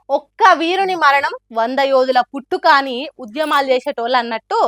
ఒక్క వీరుని మరణం 100 యోధుల పుట్టుక అని ఉద్యమాలు చేసేటోళ్ళు అన్నట్టు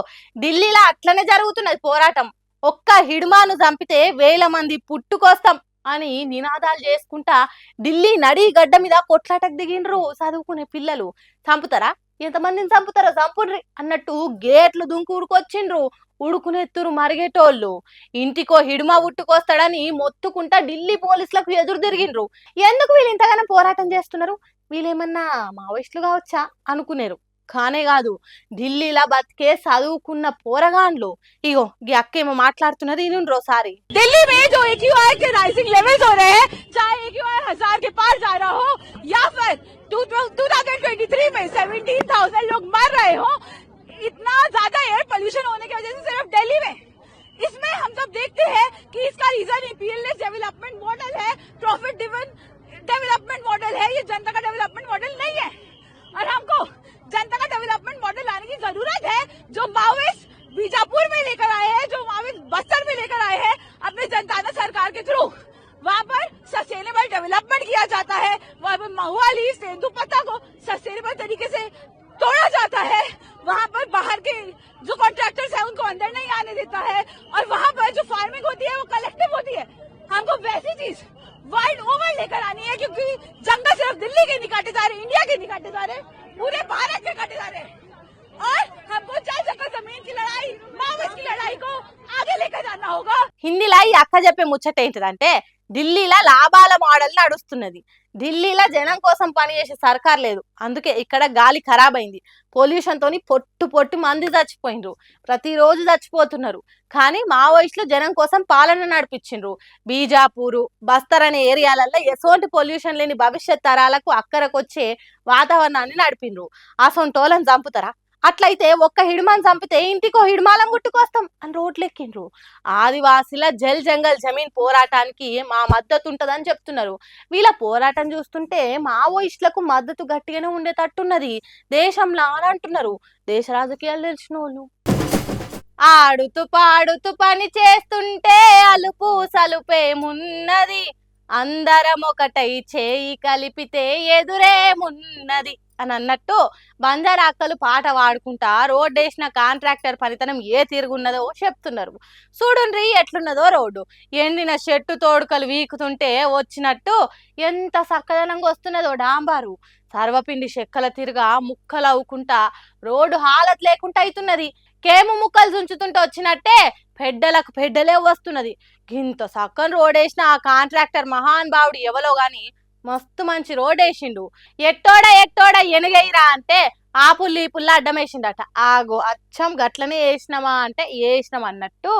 ఢిల్లీలో అట్లనే జరుగుతున్నది పోరాటం. ఒక్క హిడ్మాను చంపితే వేల మంది పుట్టుకొస్తాం అని నినాదాలు చేసుకుంటా ఢిల్లీ నడి గడ్డ మీద కొట్లాటకు దిగిండ్రు చదువుకునే పిల్లలు. చంపుతారా? ఎంతమందిని చంపుతారో చంపుండ్రి అన్నట్టు గేట్లు దుంకు ఉరుకొచ్చిండ్రు ఉడుకునెత్తురు మరిగేటోళ్ళు. ఇంటికో హిడ్మా పుట్టుకొస్తాడని మొత్తుకుంటా ఢిల్లీ పోలీసులకు ఎదురు తిరిగిండ్రు. ఎందుకు వీళ్ళు ఇంతగానో పోరాటం చేస్తున్నారు? వీళ్ళేమన్నా మావోయిస్టులు కావచ్చా అనుకునేరు. కానే కాదు, ఢిల్లీలో బతికే చదువుకున్న పోరగాండ్లు. ఇగో ఈ అక్కేమో మాట్లాడుతున్నది ఇనుండ్రోసారి. दिल्ली में जो AQI के राइजिंग लेवल्स हो रहे हैं, चाहे AQI 1000 के पार जा रहा हो या फिर 2023 में 17,000 लोग मर रहे हो, इतना ज्यादा एयर पोल्यूशन होने की वजह से सिर्फ दिल्ली में, इसमें हम सब देखते हैं कि इसका रीजन इंपीरियलिस्ट डेवलपमेंट मॉडल है, प्रॉफिट ड्रिवन डेवलपमेंट मॉडल है। ये जनता का डेवलपमेंट मॉडल नहीं है और हमको जनता का डेवलपमेंट मॉडल लाने की जरूरत है। जो माओइस्ट बीजापुर में लेकर आए हैं, जो माओइस्ट बस्तर में लेकर आए हैं अपने जनता सरकार के थ्रू, वहाँ पर सस्टेनेबल डेवलपमेंट किया जाता है। वहाँ पर महुआली तेंदुपत्ता को सस्टेनेबल तरीके से तोड़ा जाता है। वहाँ पर बाहर के जो कॉन्ट्रैक्टर्स हैं उनको अंदर नहीं आने देता है और वहाँ पर जो फार्मिंग होती है वो कलेक्टिव होती है। हमको वैसी चीज वर्ल्ड ओवर लेकर आनी है, क्योंकि जंगल सिर्फ दिल्ली के नहीं काटे जा रहे, इंडिया के नहीं काटे जा रहे, पूरे भारत के काटे जा रहे हैं। और हमको जल जगह जमीन की लड़ाई, माओवाद की लड़ाई को आगे लेकर जाना होगा। హిందీలో ఈ అక్క చెప్పే ముచ్చట ఏంటిదంటే, ఢిల్లీలో లాభాల మోడల్ నడుస్తున్నది. ఢిల్లీలో జనం కోసం పనిచేసే సర్కార్ లేదు, అందుకే ఇక్కడ గాలి ఖరాబ్ అయింది. పొల్యూషన్ తోని పొట్టు పొట్టు మంది చచ్చిపోయినరు, ప్రతిరోజు చచ్చిపోతున్నారు. కానీ మావోయిస్టులు జనం కోసం పాలన నడిపించిండ్రు. బీజాపూరు, బస్తర్ అనే ఏరియాలలో ఎసోంటి పొల్యూషన్ లేని భవిష్యత్ తరాలకు అక్కరకొచ్చే వాతావరణాన్ని నడిపిండ్రు. అసొంటోళ్ళని చంపుతారా? అట్లయితే ఒక్క హిడ్మాన్ చంపితే ఇంటికో హిడ్మాలం గుట్టుకొస్తాం అని రోడ్లెక్కిండ్రు. ఆదివాసీల జల్ జంగల్ జమీన్ పోరాటానికి మా మద్దతు ఉంటదని చెప్తున్నారు. వీళ్ళ పోరాటం చూస్తుంటే మావోయిస్టులకు మద్దతు గట్టిగానే ఉండేటట్టున్నది దేశంలో అని అంటున్నారు దేశ రాజకీయాలు తెలిసిన వాళ్ళు. ఆడుతూ పాడుతూ పని చేస్తుంటే అలుపు సలుపేమున్నది, అందరం ఒకటై చేయి కలిపితే ఎదురేమున్నది అని అన్నట్టు బంజారా అక్కలు పాట పాడుకుంటా రోడ్డేసిన కాంట్రాక్టర్ పనితనం ఏ తిరుగున్నదో చెప్తున్నారు. చూడుండ్రి ఎట్లున్నదో రోడ్డు. ఎండిన చెట్టు తోడుకలు వీకుతుంటే వచ్చినట్టు ఎంత చక్కదనంగా వస్తున్నదో డాంబారు. సర్వపిండి చెక్కల తిరుగా ముక్కలు అవ్వుకుంటా రోడ్డు హాలత్ లేకుండా అవుతున్నది. కేము ముక్కలు చుంచుతుంటే వచ్చినట్టే పెడ్డలకు పెడ్డలే వస్తున్నది. గింత సక్కని రోడ్ వేసిన ఆ కాంట్రాక్టర్ మహాన్ భావుడు ఎవలో గాని మస్తు మంచి రోడ్ వేసిండు. ఎట్టోడా ఎనగైరా అంటే ఆ పుల్లు ఈ పుల్ల అడ్డం వేసిండట. ఆగో అచ్చం గట్లనే వేసినామా అంటే వేసినాం అన్నట్టు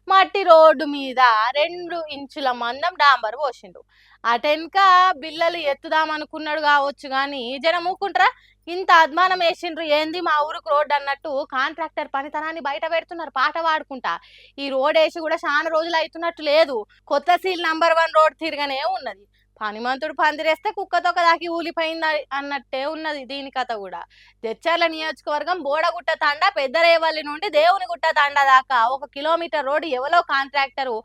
మట్టి రోడ్డు మీద 2 ఇంచుల మందం డాంబర్ పోసిండు. అటెనక బిల్లలు ఎత్తుదామనుకున్నాడు కావచ్చు గాని జనం ఊకుంటారా? ఇంత అద్మానం వేసిండ్రు ఏంది మా ఊరుకు రోడ్డు అన్నట్టు కాంట్రాక్టర్ పనితనాన్ని బయట పెడుతున్నారు పాట పాడుకుంటా. ఈ రోడ్ వేసి కూడా చాలా రోజులు అవుతున్నట్టు లేదు. కొత్త సీల్ నంబర్ 1 రోడ్ తిరగనే ఉన్నది. పనిమంతుడు పందిరేస్తే కుక్కతో దాకి ఊలిపోయింది అన్నట్టే ఉన్నది దీని కథ కూడా. జడ్చర్ల నియోజకవర్గం బోడగుట్ట తాండా పెద్దరేవల్లి నుండి దేవునిగుట్ట తాండా దాకా 1 కిలోమీటర్ రోడ్డు ఎవరో కాంట్రాక్టరు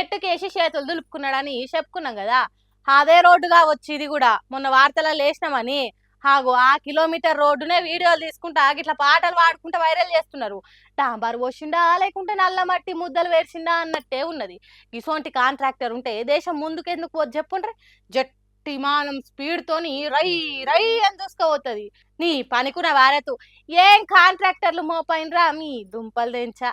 ఎట్టుకేసి చేతులు దులుపుకున్నాడని చెప్పుకున్నాం కదా. అదే రోడ్డుగా వచ్చి ఇది కూడా మొన్న వార్తలలో లేసినామని. హాగో ఆ కిలోమీటర్ రోడ్డునే వీడియోలు తీసుకుంటా గిట్లా పాటలు పాడుకుంటా వైరల్ చేస్తున్నారు. డాంబర్ పోసిండా లేకుంటే నల్ల మట్టి ముద్దలు వేర్చిండా అన్నట్టే ఉన్నది. ఇసోంటి కాంట్రాక్టర్ ఉంటే దేశం ముందుకెందుకు పోదు చెప్పుండ్రి. జట్టి మానం స్పీడ్ తోని రై రై అని చూసుకోవద్ది. నీ పనికున్న వారతు ఏం కాంట్రాక్టర్లు మోపైనరా మీ దుంపలు తెంచా.